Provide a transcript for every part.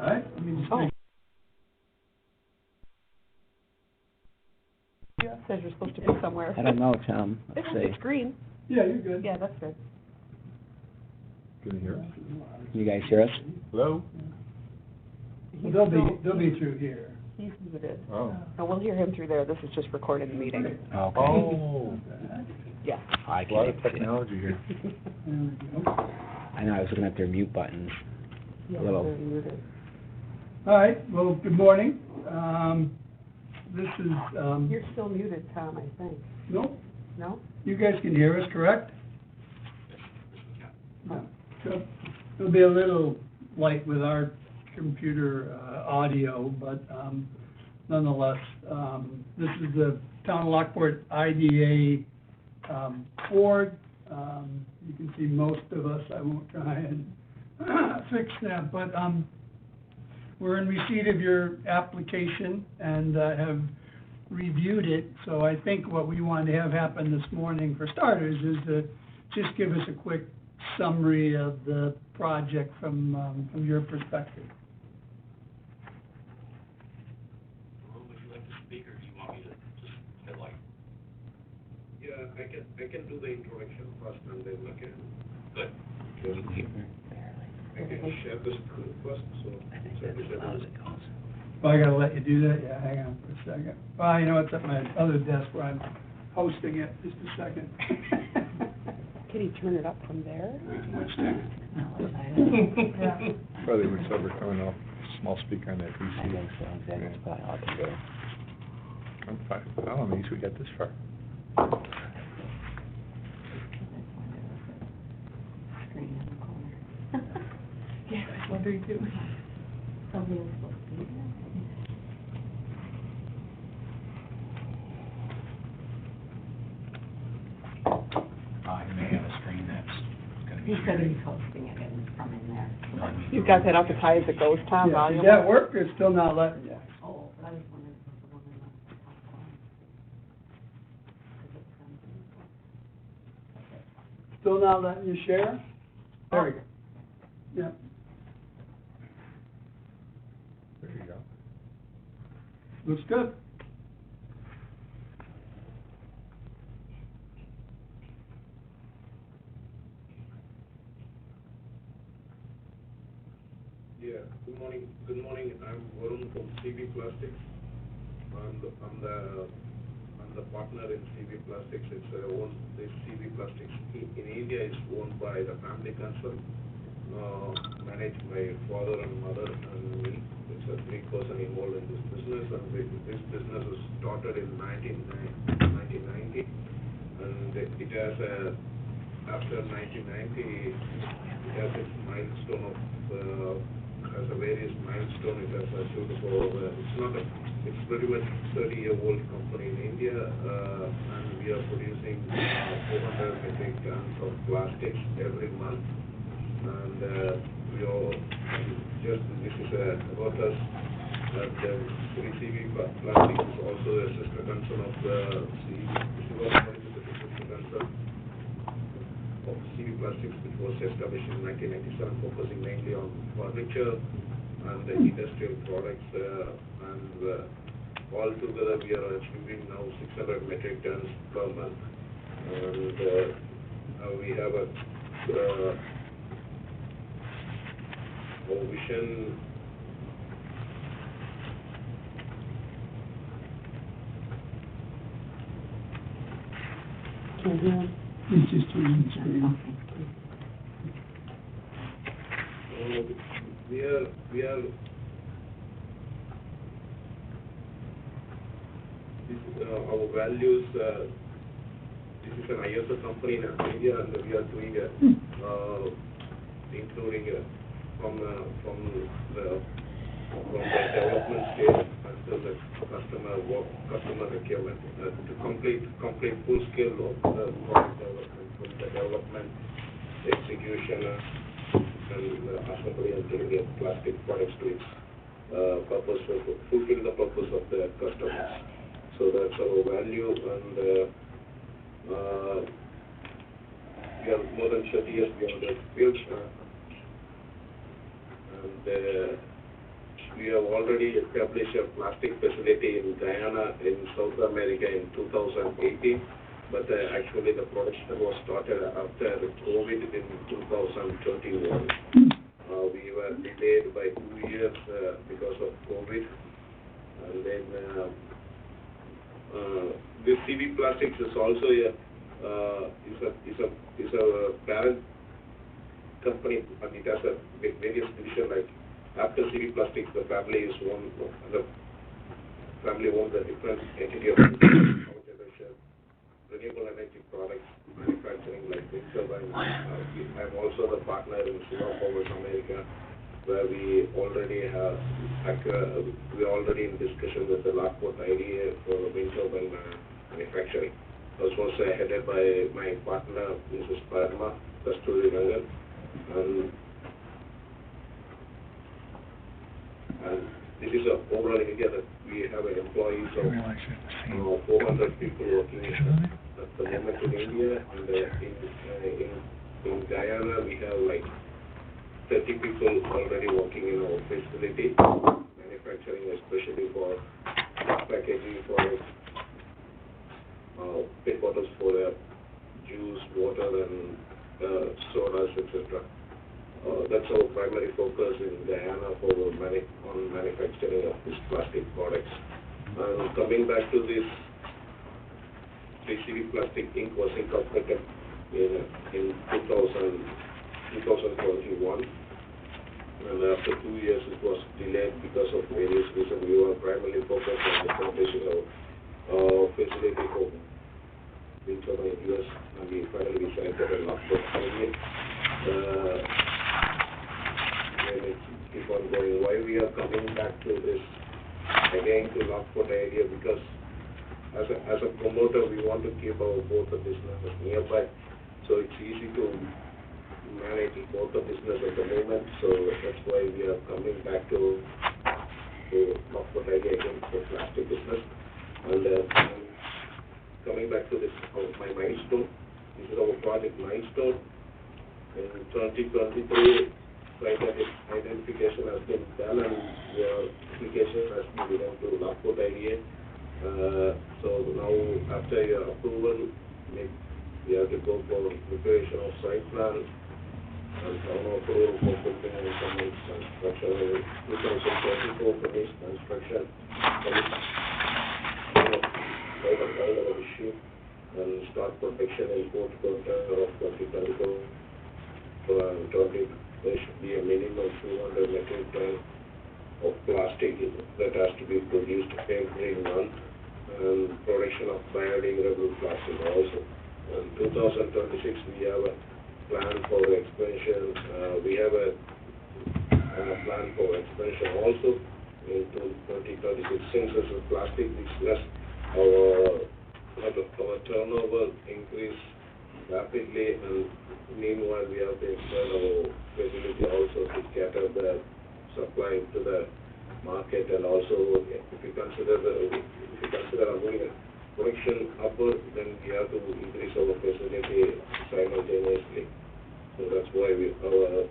right, let me just Oh. make Yeah, it says you're supposed to be somewhere. I don't know, Tom. Let's see. It's green. Yeah, you're good. Yeah, that's good. Can you hear us? You guys hear us? Hello? Well, they'll be through here. He's muted. Oh. And we'll hear him through there. This is just recording the meeting. Okay. Oh. Yeah. I A can't lot of even see it. technology here. There we go. I know, I was looking at their mute buttons. Yeah, Little. they're muted. All right, well, good morning. This is, You're still muted, Tom, I think. no, No? you guys can hear us, correct? Yeah. So, it'll be a little light with our computer, audio, but, nonetheless, this is the Town of Lockport IDA, board. You can see most of us, I won't try and fix that, but, we're in receipt of your application and have reviewed it. So I think what we want to have happen this morning, for starters, is to just give us a quick summary of the project from your perspective. Would you like to speak, or do you want me to just headlight? Yeah, I can do the introduction first, and then again. Good. I can share the screen first, so. I think that's as loud as it goes. Well, I gotta let you do that, yeah, hang on for a second. Well, you know, it's at my other desk where I'm hosting it, just a second. Can he turn it up from there? Yeah. Probably would start coming off small speaker on that I PC. think so, exactly. That's probably all I can do. I'm fine. Well, at least we got this far. Screen in the corner. Yeah, I was wondering too. Somebody was supposed to be there. I may have a screen that's gonna be. He said he's hosting it from in there. You've got that up as high as it goes, Tom, Yeah, volume? did that work, or still not letting you? Oh, but I was wondering if the woman wants to talk on. Still not letting you share? There we go. Yeah. There you go. Looks good. Yeah, good morning, I'm Varun from CV Plastics. I'm the partner in CV Plastics. This CV Plastics in India is owned by the family concern, managed by father and mother and me. It's a 3-person involved in this business, and this business was started in 1990, and it has after 1990, it has its milestone of, has a various milestone it has achieved for, it's pretty much 30-year-old company in India, and we are producing 400 metric tons of plastics every month, and we are just, this is about us, that CV Plastics is also a sister concern of the sister concern of CV Plastics, which was established in 1997, focusing mainly on furniture and the industrial products, and all together we are achieving now 600 metric tons per month, and we have a our vision. It's just using the screen. We are this, our values, this is an ISO company in India, and we are doing including from the development stage until the customer requirement, to complete full scale of product development, from the development, execution, and assembly and delivery of plastic products to its purpose, fulfill the purpose of the customers. So that's our value, and we are more than 30 years beyond the field, and we have already established a plastic facility in Guyana in South America in 2018, but actually the production was started after COVID in 2021. We were delayed by 2 years because of COVID, and then this CB Plastics is also is a parent company, and it has a various division. Like after CB Plastics, the family is one. The family owns a different entity of power generation, renewable energy products, manufacturing like wind turbine. I'm also the partner in Solar Powers America, where we already have, we are already in discussion with the Lockport IDA for wind turbine manufacturing. This was headed by my partner, Mrs. Padma Kasturi Rangan, and this is overall in India that we have employees of 400 people working at the moment in India, and in Guyana we have like 30 people already working in our facility, manufacturing especially for packaging products, pet bottles for juice, water, and sodas, etc. That's our primary focus in Guyana for on manufacturing of these plastic products. And coming back to this, CB Plastic Inc. was incorporated in 2021. And after 2 years, it was delayed because of various reasons. We were primarily focused on establishing our facility for wind turbine US, and we finally selected a Lockport area. And it keep on going. Why we are coming back to this again to Lockport area? Because as a promoter, we want to keep our both the businesses nearby, so it's easy to manage both the business at the moment. So that's why we are coming back to Lockport area again for plastic business. And coming back to this, my milestone. This is our project milestone. In 2023, identification has been done, and your application has been given to Lockport area. So now, after your approval, we have to go for preparation of site plan and town approval for building and commence construction. 2024 finished construction, issue, and start production in fourth quarter of 2024. There should be a minimum 200 metric ton of plastic that has to be produced every month, and production of biodegradable plastic also. In 2026, we have a plan for expansion. We have a plan for expansion also in 2036. Since this is plastic business, our turnover increase rapidly, and meanwhile we have to expand our facility also to cater the supply to the market. And also, if you consider our production upward, then we have to increase our facility simultaneously. So that's why our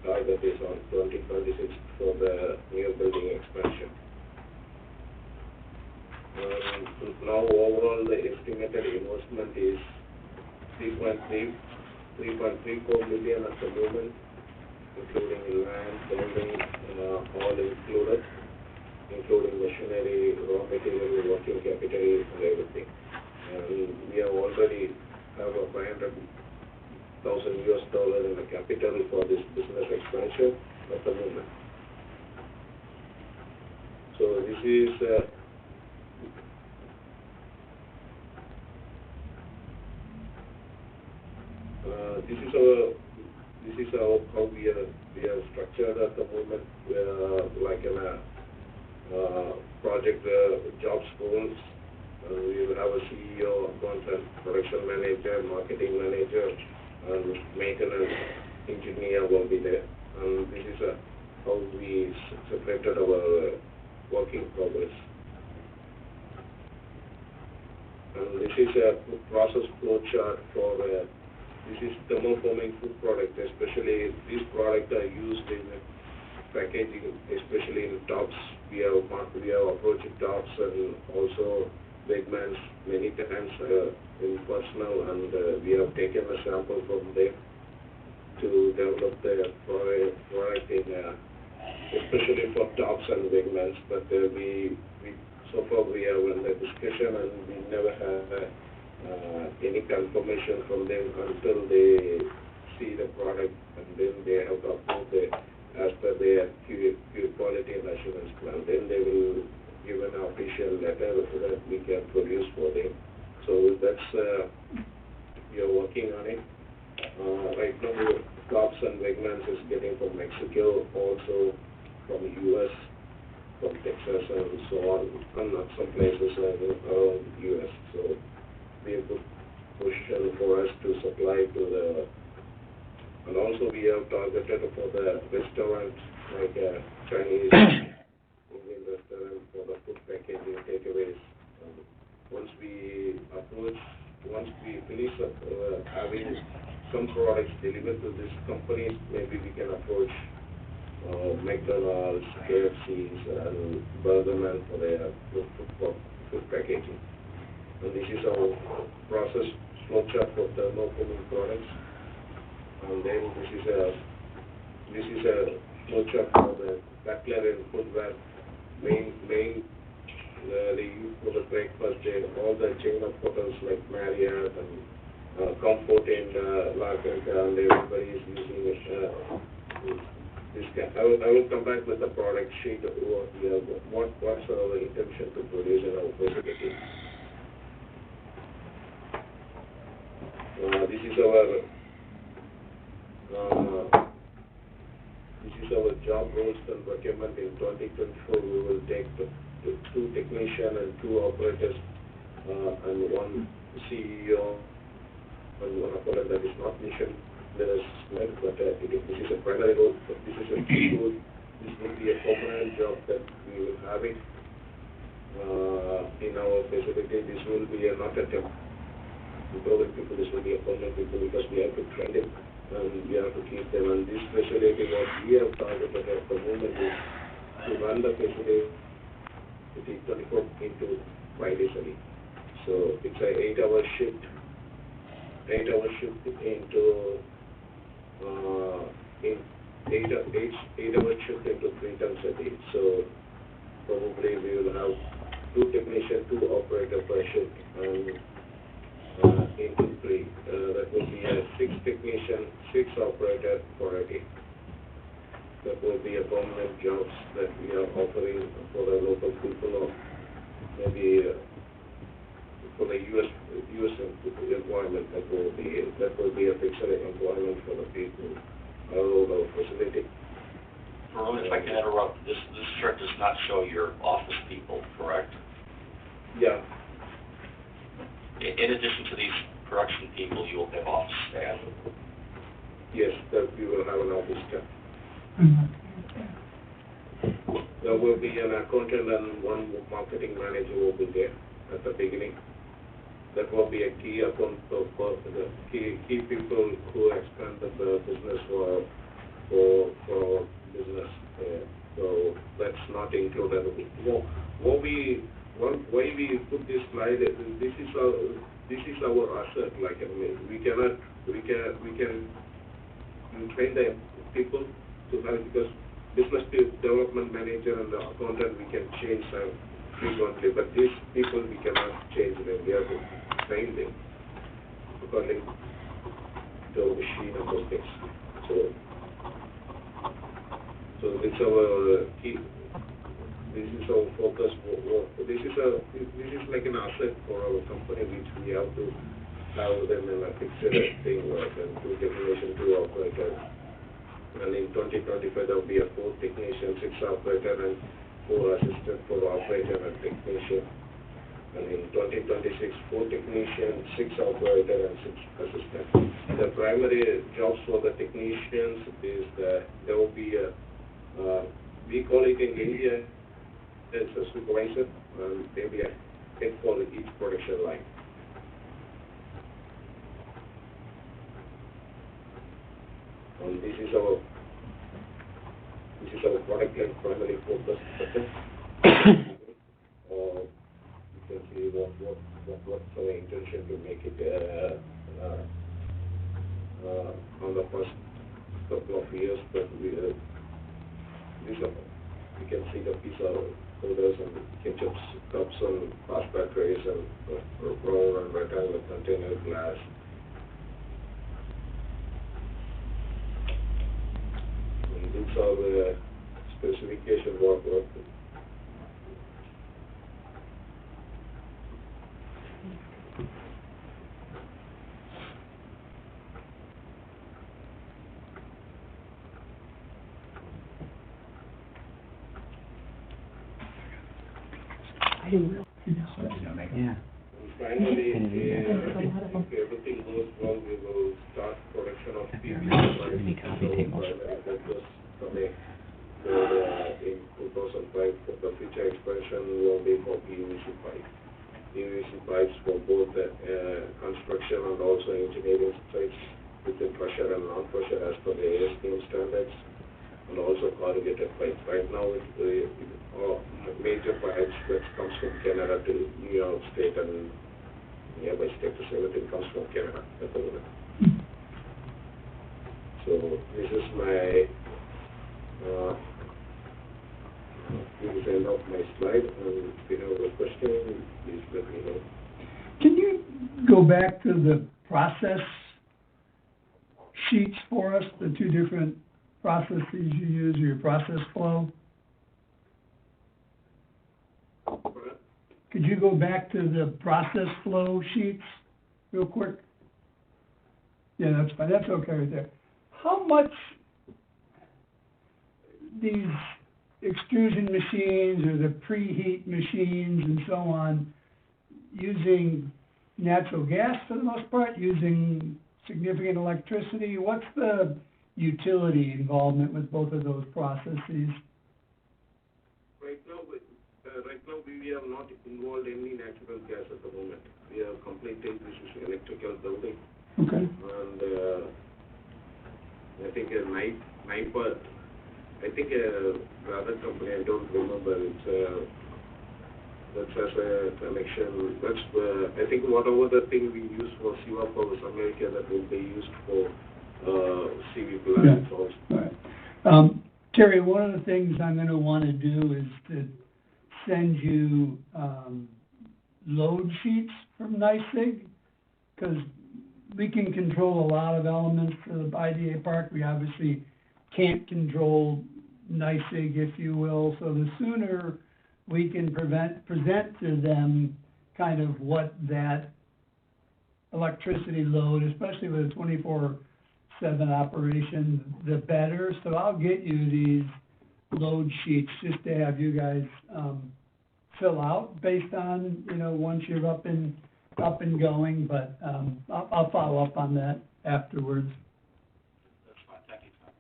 target is on 2026 for the new building expansion. Now overall the estimated investment is 3.34 million at the moment, including land, building, all included, including machinery, raw material, working capital, and everything. And we have already have a $500,000 in the capital for this business expansion at the moment. So this is how we are structured at the moment. We are like in a project jobs roles. We will have a CEO, content, production manager, marketing manager, and maintenance engineer will be there. And this is how we separated our work in progress. And this is a process flow chart for this is thermoforming food product. Especially these products are used in packaging, especially in tops. We have approached tops and also Wegmans many times in personal, and we have taken a sample from them to develop the product in, especially for tops and Wegmans. But so far we have in the discussion, and we never have any confirmation from them until they see the product, and then they have to approve it as per their quality and assurance plan. Then they will give an official letter so that we can produce for them. So that's, we are working on it. Right now, Tops and Wegmans is getting from Mexico, also from US, from Texas and so on, and some places around US. So be a good position for us to supply to the, and also we have targeted for the restaurants like Chinese, Indian restaurant for the food packaging takeaways. Once we finish having some products delivered to these companies, maybe we can approach McDonald's, KFC's, and Burgerman for their food packaging. And this is our process flowchart for thermoforming products. And then this is a flowchart for the cutlery and footwear. They use for the breakfast and all the chain of hotels like Marriott and Comfort and La Quinta, and everybody is using it. I will come back with the product sheet of what's our intention to produce in our facility. This is our job roles and procurement. In 2024, we will take two technicians and two operators and one CEO and one operator. That is not mission. There is but this is a primary role. But this is a key role. This will be a permanent job that we will have it in our facility. This will be not a temp. We told the people this will be a permanent people because we have to train them and we have to keep them. And this facility, what we have targeted at the moment is to run the facility 24 into 5 days a week. So it's an 8-hour shift. 8-hour shift into 8-hour shift into 3 times a day. So probably we will have 2 technicians, 2 operators per shift, and into 3. That will be a 6 technician, 6 operator for a day. That will be a permanent jobs that we are offering for the local people, or maybe for the US employment. That will be a fixed employment for the people around our facility. Varun, if I can interrupt, this chart does not show your office people, correct? Yeah. In addition to these production people, you will have office staff. Yes, that we will have an office staff. There will be an accountant and one marketing manager will be there at the beginning. That will be a key account for the key people who expand the business for our business. So that's not included. Why we put this slide? This is our asset. Like, I mean, we can train the people to have, because business development manager and the accountant we can change frequently, but these people we cannot change them. We have to train them according to the machine and those things. So it's our key. This is our focus. This is like an asset for our company, which we have to have them in a fixed thing, like 2 technicians, 2 operators. And in 2025, there will be a 4 technician, 6 operator, and 4 assistant, 4 operator and technician. And in 2026, 4 technician, 6 operator, and 6 assistant. The primary jobs for the technicians is that there will be a, we call it in India, it's a supervisor, and maybe a head for each production line. And this is which is our product line primary focus. You can see what's our intention to make it on the first couple of years, but these are, you can see the pizza holders and ketchup cups and pasta trays and brown and rectangular container glass. And these are the specification what I didn't realize. Yeah. Finally, Kind of if everything goes well, we will start production of PVC How many coffee tables? In 2005, the future expansion will be for PVC pipes. PVC pipes for both construction and also engineering sites with the pressure and non-pressure as per the ASTM standards, and also corrugated pipes. Right now, major pipes that comes from Canada to New York State and nearby states, everything comes from Canada at the moment. So this is my this is the end of my slide, and if you have a question, please let me know. Can you go back to the process sheets for us, the two different processes you use, or your process flow? Could you go back to the process flow sheets real quick? Yeah, that's fine, that's okay right there. How much these extrusion machines or the preheat machines and so on, using natural gas for the most part, using significant electricity, what's the utility involvement with both of those processes? Right now, we are not involved in any natural gas at the moment. We are completing this is electrical building. Okay. And I think I think other company, I don't remember, that's as a connection. That's I think whatever the thing we use for Siva Powers America, that will be used for CV plants also. All right. Terry, one of the things I'm going to want to do is to send you load sheets from NYSEG, because we can control a lot of elements of IDA Park. We obviously can't control NYSEG, if you will. So the sooner we can present to them kind of what that electricity load, especially with a 24/7 operation, the better. So I'll get you these load sheets just to have you guys fill out based on, once you're up and going, but I'll follow up on that afterwards. That's fine, thank you, Tom.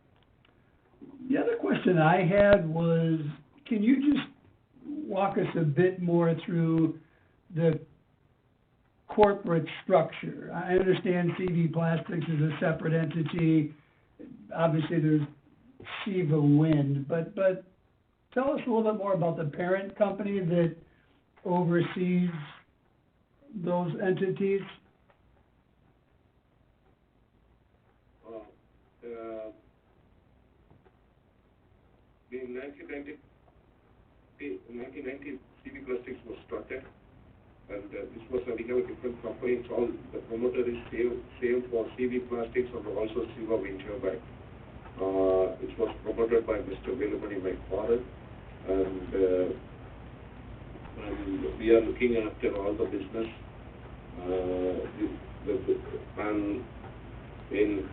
The other question I had was, can you just walk us a bit more through the corporate structure? I understand CV Plastics is a separate entity. Obviously, there's Siva Wind, but tell us a little bit more about the parent company that oversees those entities. In 1990, CV Plastics was started, and this was we have a different company. It's all the promoter is same for CV Plastics and also Siva Wind Turbine. It was promoted by Mr. Velumani, my father, and we are looking after all the business. And in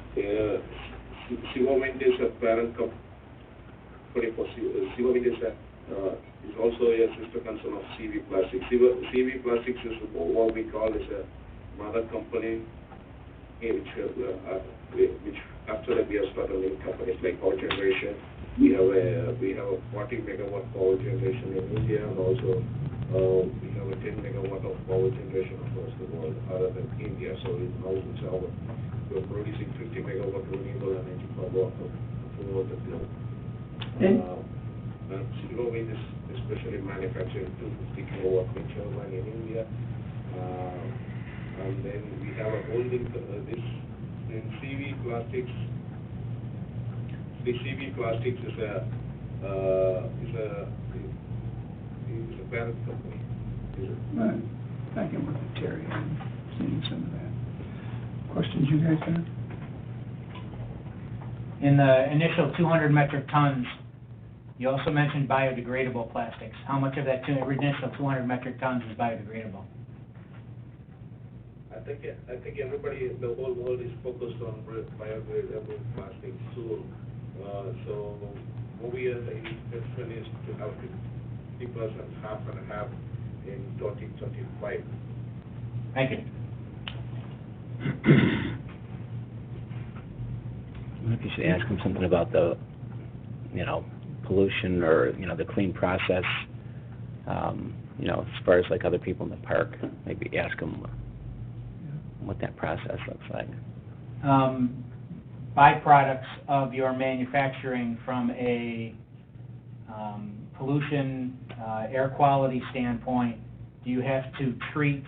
Siva Wind is a parent company for Siva Wind is also a sister concern of CV Plastics. CV Plastics is what we call is a mother company, which after that we have started new companies like power generation. We have a 40 megawatt power generation in India, and also we have a 10 megawatt of power generation across the world other than India. So we're producing 50 megawatt renewable energy power over the globe. And mentioned 250 kilowatt wind turbine in India. And then we have a holding, this in CV Plastics. The CV Plastics is a parent company. Right. I can work with Terry on seeing some of that. Questions you guys have? In the initial 200 metric tons, you also mentioned biodegradable plastics. How much of that initial 200 metric tons is biodegradable? I think everybody, the whole world is focused on biodegradable plastics. So what we are, the intention is to have 50%, half and half in 2025. Thank you. I wonder if you should ask them something about the, pollution or, the clean process, as far as like other people in the park. Maybe ask them what that process looks like. Byproducts of your manufacturing from a pollution, air quality standpoint, do you have to treat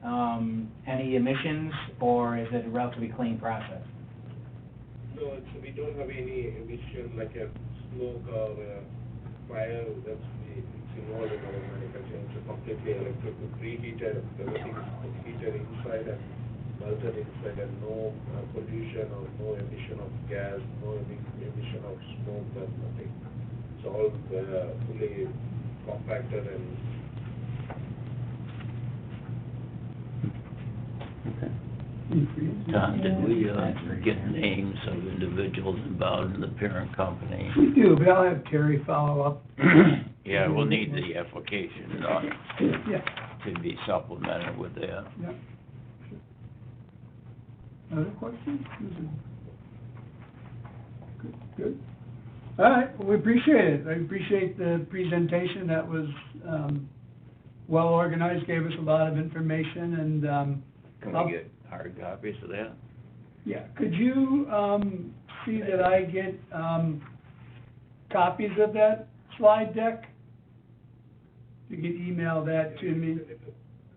any emissions, or is it a relatively clean process? No, we don't have any emission like a smoke or fire that's it's involved in our manufacturing. It's a completely electric, preheated, everything is heated inside and melted inside, and no pollution or no emission of gas, no emission of smoke and nothing. It's all fully compacted and Okay. Tom, did we get names of individuals involved in the parent company? We do, but I'll have Terry follow up. Yeah, we'll need the application Yeah, to be supplemented with that. yeah. Other questions? Good. All right, well, we appreciate it. I appreciate the presentation. That was well organized, gave us a lot of information, and Can we get hard copies of that? yeah, could you see that I get copies of that slide deck? You can email that to me.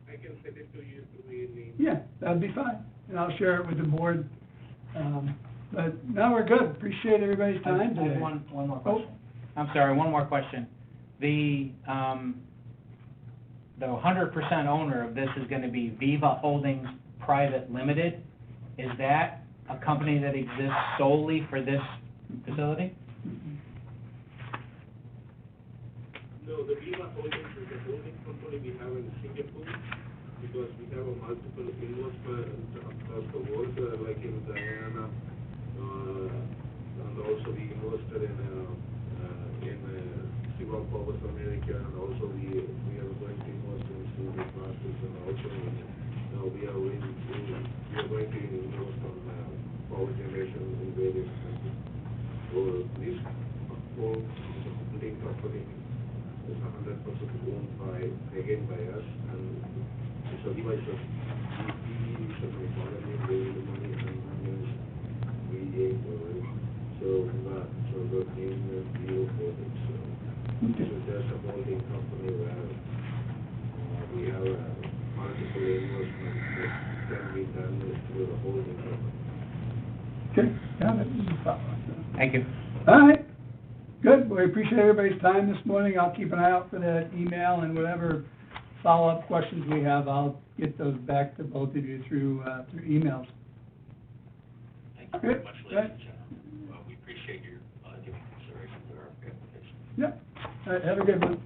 I can send it to you through email. Yeah, that'd be fine, and I'll share it with the board. But no, we're good. Appreciate everybody's time I have today. one more question. I'm sorry, one more question. The 100% owner of this is going to be Viva Holdings Private Limited. Is that a company that exists solely for this facility? No, the Viva Holdings is a holding company we have in Singapore, because we have a multiple investments across the world, like in Guyana, and also we invested in Cibol Powers America, and also we are going to invest in CV Plastics, and also we are going to invest on power generation in various countries. So this whole holding company is 100% owned by us, and so devices, we should make the money, and we aim for it. So the name is Viva Holdings. So there's a holding company where we have multiple investments that can be done through the holding company. Okay, got it. Thank you. All right, good. We appreciate everybody's time this morning. I'll keep an eye out for that email, and whatever follow-up questions we have, I'll get those back to both of you through emails. Thank you very Good. much, Good. ladies and gentlemen. We appreciate your giving consideration to our application. Yep. All right, have a good one.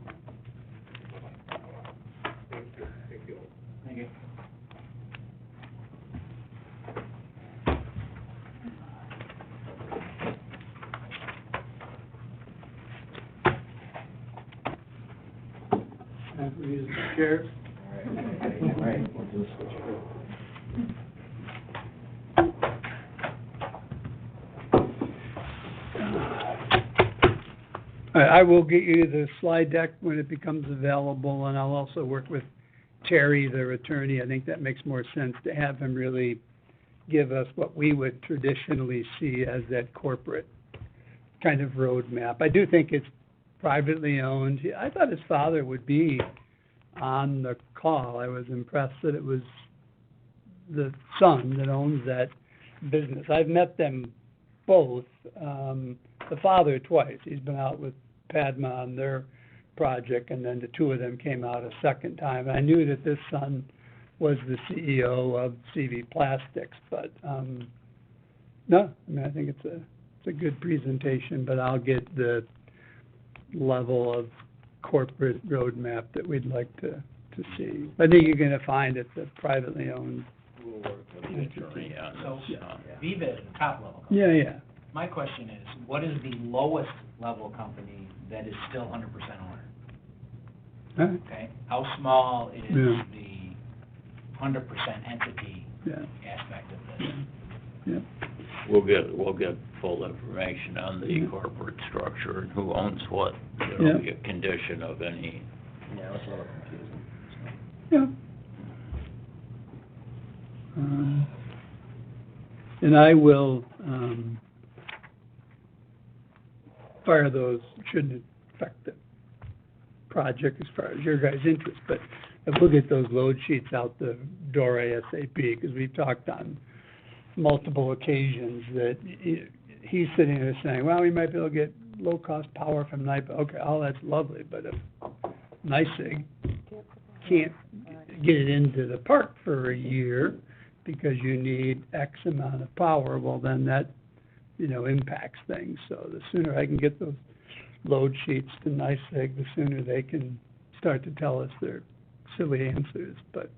Thank you. Thank you all. Thank you. Time for you to share. All right, we'll do a switch. I will get you the slide deck when it becomes available, and I'll also work with Terry, their attorney. I think that makes more sense to have him really give us what we would traditionally see as that corporate kind of roadmap. I do think it's privately owned. I thought his father would be on the call. I was impressed that it was the son that owns that business. I've met them both, the father twice. He's been out with Padma on their project, and then the two of them came out a second time. I knew that this son was the CEO of CV Plastics, but, no, I mean, I think it's a good presentation, but I'll get the level of corporate roadmap that we'd like to see. I think you're gonna find it's a privately owned. We'll work with the attorney on So, this. Viva is the top level company. Yeah. My question is, what is the lowest level company that is still 100% owner? All right. Okay, how small is Yeah. the 100% entity Yeah, aspect of this? yeah. We'll get full information on the corporate structure and who owns what. There'll be a condition of any. Yeah, it's a little confusing. Yeah. And I will, fire those, shouldn't affect the project as far as your guys' interest, but we'll get those load sheets out the door ASAP, because we've talked on multiple occasions that he's sitting there saying, well, we might be able to get low-cost power from NIPA. Okay, all that's lovely, but if NYSEG can't get it into the park for a year because you need X amount of power, well, then that, impacts things. So the sooner I can get those load sheets to NYSEG, the sooner they can start to tell us their silly answers. But,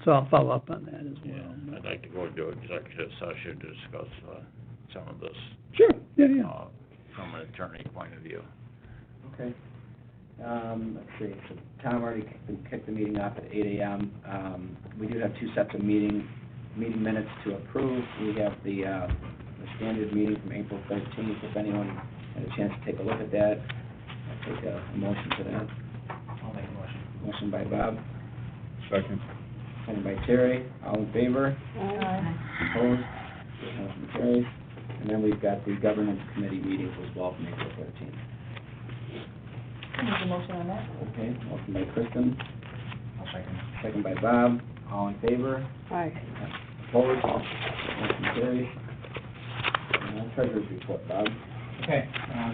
so I'll follow up on that as well. Yeah, I'd like to go into executive session to discuss, some of this. Sure, yeah. From an attorney point of view. Okay. Let's see, so Tom already kicked the meeting off at 8 a.m. We do have two sets of meeting minutes to approve. We have the standard meeting from April 13th. If anyone had a chance to take a look at that, I'll take a motion for that. I'll make a motion. Motion by Bob, Second. second by Terry. All in favor? Aye. Opposed? Motion carries. And then we've got the governance committee meetings as well from April 13th. Make a motion on that? Okay, motion by Kristen, I'll second. second by Bob. All in favor? Aye. Opposed? Motion carries. And now treasurer's report, Bob. Okay,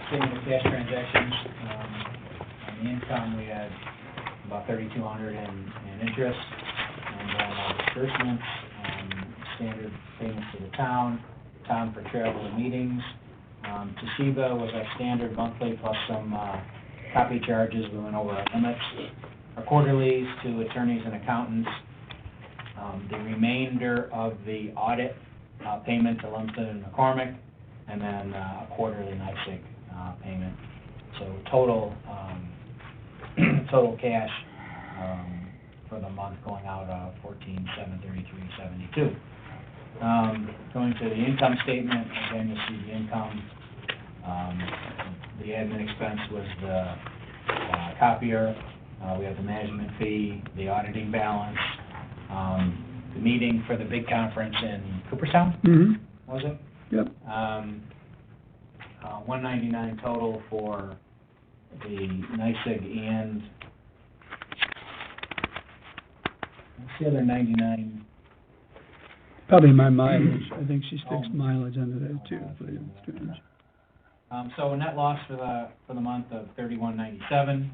statement of cash transactions, on the income, we had about 3,200 in interest, and then our disbursements, standard payments to the town for travel and meetings. Toshiba was our standard monthly plus some, copy charges, we went over our limits. Our quarterlies to attorneys and accountants, the remainder of the audit, payment to Lumsden and McCormick, and then, a quarterly NYSEG, payment. So total cash, for the month going out, 14,733.72. Going to the income statement, again, you'll see the income, the admin expense was the, copier, we have the management fee, the auditing balance, the meeting for the big conference in Cooperstown, Mm-hmm, was it? yep. 199 total for the NYSEG and, what's the other 99? Probably my mileage. I think she sticks mileage under there too, for the exchange. So a net loss for the month of $31.97.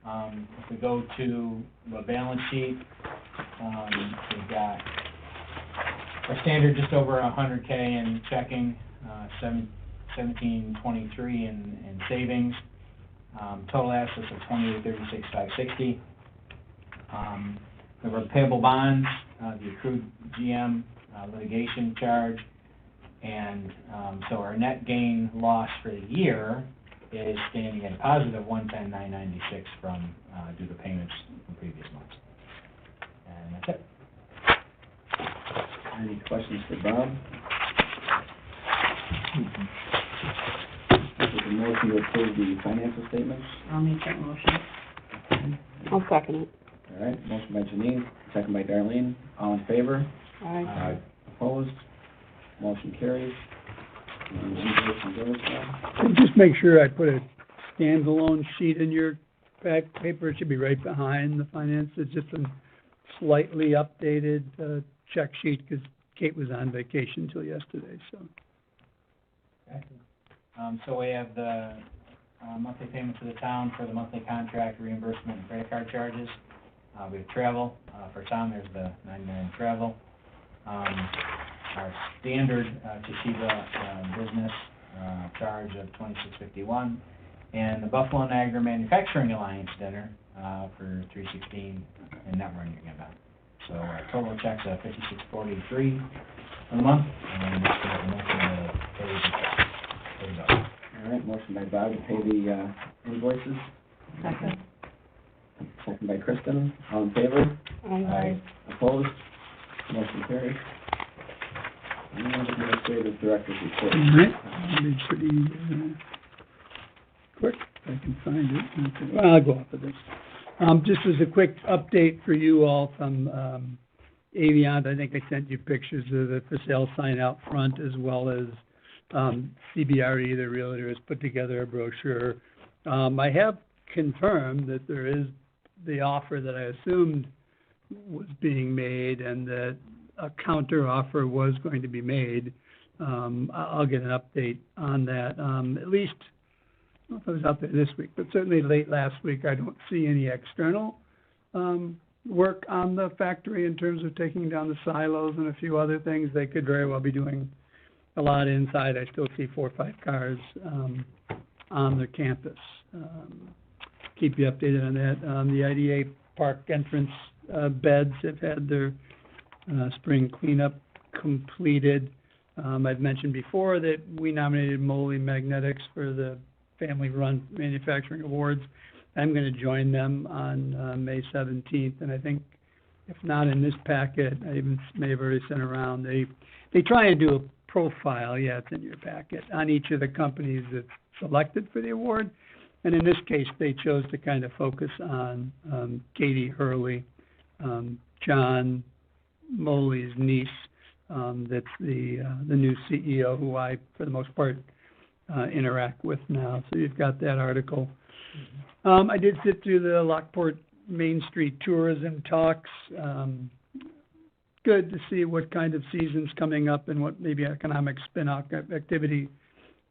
If we go to the balance sheet, we've got our standard just over $100K in checking, $17.23 in savings, total assets of $28.36,560. We have our payable bonds, the accrued GM litigation charge, and so our net gain loss for the year is standing at a positive $110,996 from due to payments from previous months. And that's it. Any questions for Bob? Take a motion to approve the financial statements. I'll make that motion. I'll second it. All right, motion by Janine, second by Darlene. All in favor? Aye. Opposed? Motion carries. And invoice and bills, Bob? And just make sure I put a standalone sheet in your paper. It should be right behind the finance. It's just a slightly updated check sheet because Kate was on vacation until yesterday, so. Okay. So we have the monthly payment to the town for the monthly contract reimbursement and credit card charges. We have travel, for Tom, there's the $9 travel. Our standard Toshiba business charge of $26.51, and the Buffalo Niagara Manufacturing Alliance dinner for $3.16 and net running event. So our total checks are $56.43 for the month, and this is a motion to pay the bill. All right, motion by Bob to pay the invoices, Second. second by Kristen. All in favor? Aye. Opposed? Motion carries. And administrative director's report. All right, I'll be pretty quick, if I can find it. Okay, well, I'll go off of this. Just as a quick update for you all from Aviant, I think I sent you pictures of the for sale sign out front, as well as CBRE, the realtor, has put together a brochure. I have confirmed that there is the offer that I assumed was being made, and that a counter offer was going to be made. I'll get an update on that. At least, I don't know if it was out there this week, but certainly late last week, I don't see any external work on the factory in terms of taking down the silos and a few other things. They could very well be doing a lot inside. I still see 4 or 5 cars on the campus. Keep you updated on that. The IDA park entrance beds have had their spring cleanup completed. I've mentioned before that we nominated Moly Magnetics for the Family-Run Manufacturing Awards. I'm going to join them on May 17th, and I think, if not in this packet, I even may have already sent around, they try and do a profile, yeah, it's in your packet, on each of the companies that's selected for the award. And in this case, they chose to kind of focus on Katie Hurley, John Moly's niece, that's the new CEO, who I, for the most part, interact with now. So you've got that article. I did sit through the Lockport Main Street tourism talks. Good to see what kind of season's coming up and what maybe economic spin-off activity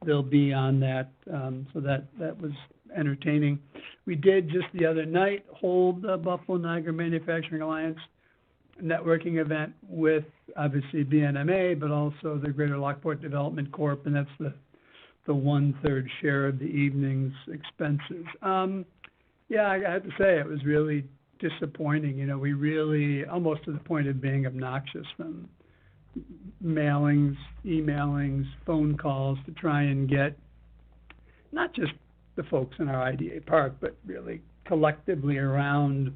there'll be on that. So that was entertaining. We did just the other night hold the Buffalo Niagara Manufacturing Alliance networking event with obviously BNMA, but also the Greater Lockport Development Corp., and that's the 1/3 share of the evening's expenses. Yeah, I have to say, it was really disappointing. You know, we really, almost to the point of being obnoxious, from mailings, emailings, phone calls to try and get not just the folks in our IDA park, but really collectively around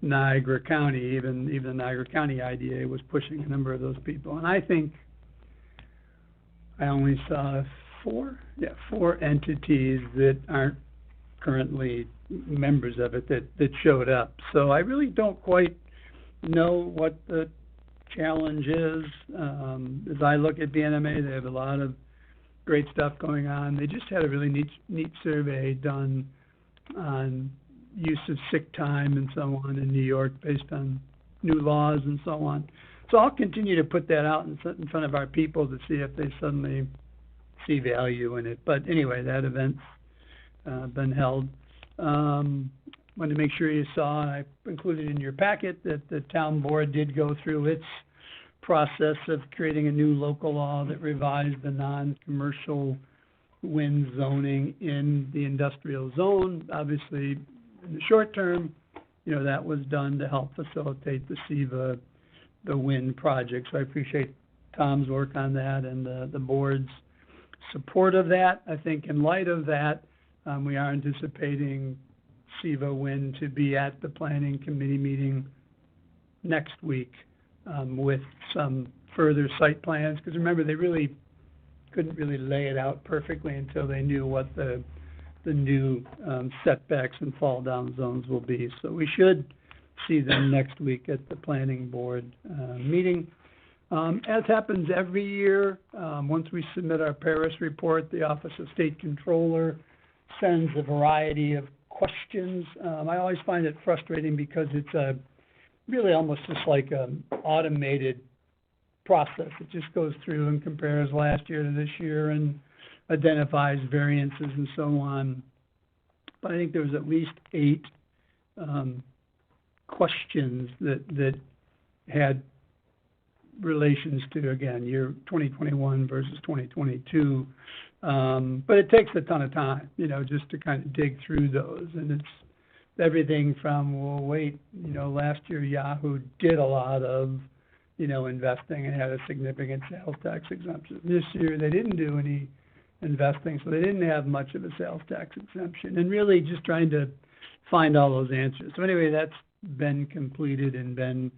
Niagara County. Even the Niagara County IDA was pushing a number of those people. And I think I only saw 4 entities that aren't currently members of it that showed up. So I really don't quite know what the challenge is. As I look at BNMA, they have a lot of great stuff going on. They just had a really neat survey done on use of sick time and so on in New York based on new laws and so on. So I'll continue to put that out in front of our people to see if they suddenly see value in it. But anyway, that event's been held. Wanted to make sure you saw, I included in your packet, that the town board did go through its process of creating a new local law that revised the non-commercial wind zoning in the industrial zone. Obviously, in the short term, you know, that was done to help facilitate the wind project. So I appreciate Tom's work on that and the board's support of that. I think in light of that, we are anticipating SEVA Wind to be at the planning committee meeting next week with some further site plans, because remember, they really couldn't really lay it out perfectly until they knew what the new setbacks and fall down zones will be. So we should see them next week at the planning board meeting. As happens every year, once we submit our Paris report, the Office of State Controller sends a variety of questions. I always find it frustrating because it's really almost just like an automated process. It just goes through and compares last year to this year and identifies variances and so on. But I think there was at least 8 questions that had relations to, again, year 2021 versus 2022. But it takes a ton of time, just to kind of dig through those. And it's everything from, well, wait, last year Yahoo did a lot of, investing and had a significant sales tax exemption. This year they didn't do any investing, so they didn't have much of a sales tax exemption. And really just trying to find all those answers. So anyway, that's been completed and been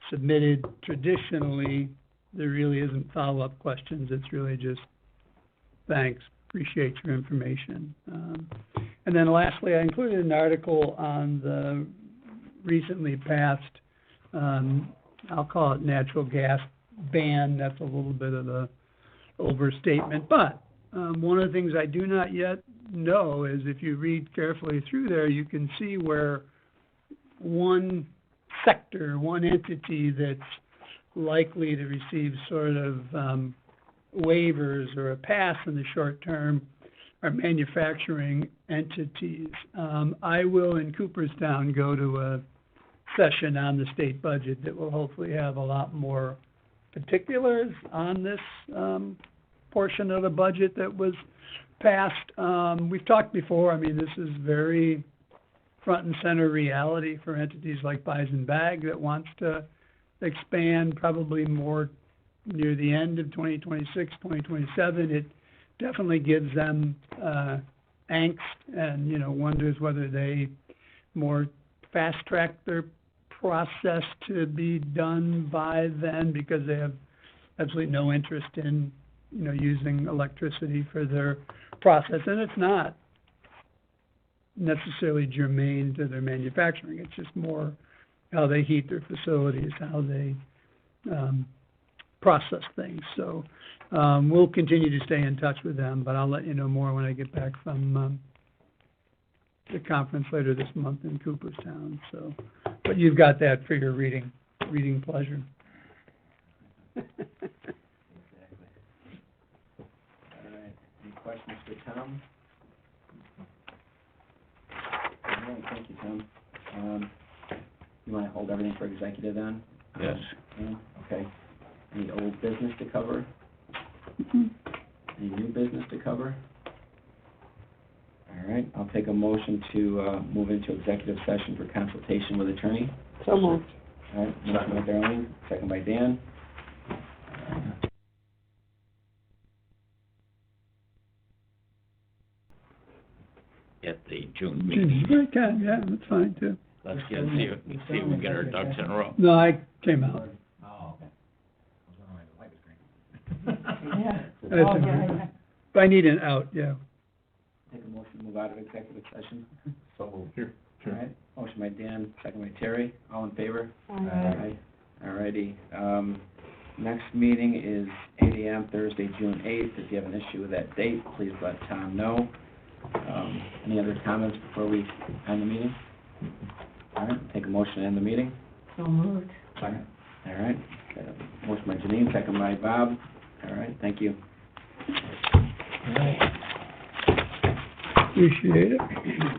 submitted. Traditionally, there really isn't follow-up questions. It's really just, thanks, appreciate your information. And then lastly, I included an article on the recently passed, I'll call it natural gas ban. That's a little bit of the overstatement. But one of the things I do not yet know is if you read carefully through there, you can see where one sector, one entity that's likely to receive sort of waivers or a pass in the short term are manufacturing entities. I will, in Cooperstown, go to a session on the state budget that will hopefully have a lot more particulars on this portion of the budget that was passed. We've talked before, this is very front and center reality for entities like Bison Bag that wants to expand probably more near the end of 2026, 2027. It definitely gives them angst and, wonders whether they more fast-track their process to be done by then because they have absolutely no interest in, using electricity for their process. And it's not necessarily germane to their manufacturing. It's just more how they heat their facilities, how they process things. So we'll continue to stay in touch with them, but I'll let you know more when I get back from the conference later this month in Cooperstown. So, but you've got that for your reading pleasure. Exactly. All right. Any questions for Tom? All right, thank you, Tom. You want to hold everything for executive then? Yes. Okay. Any old business to cover? Any new business to cover? All right, I'll take a motion to move into executive session for consultation with attorney. So moved. All right, motion by Darlene, second by Dan. At the June meeting. I can, yeah, that's fine too. Let's see if we can get our ducks in a row. No, I came out. Oh, okay. I was wondering why the light was green. Yeah. That's Oh, all yeah, right. If I need an out, yeah. Take a motion to move out of executive session. So moved. Here, All right, motion by Dan, second by Terry, all in favor? Aye. All righty, next meeting is 8 a.m. Thursday, June 8th. If you have an issue with that date, please let Tom know. Any other comments before we end the meeting? All right, take a motion to end the meeting. So moved. Second. All right, motion by Janine, second by Bob. All right, thank you. Appreciate it.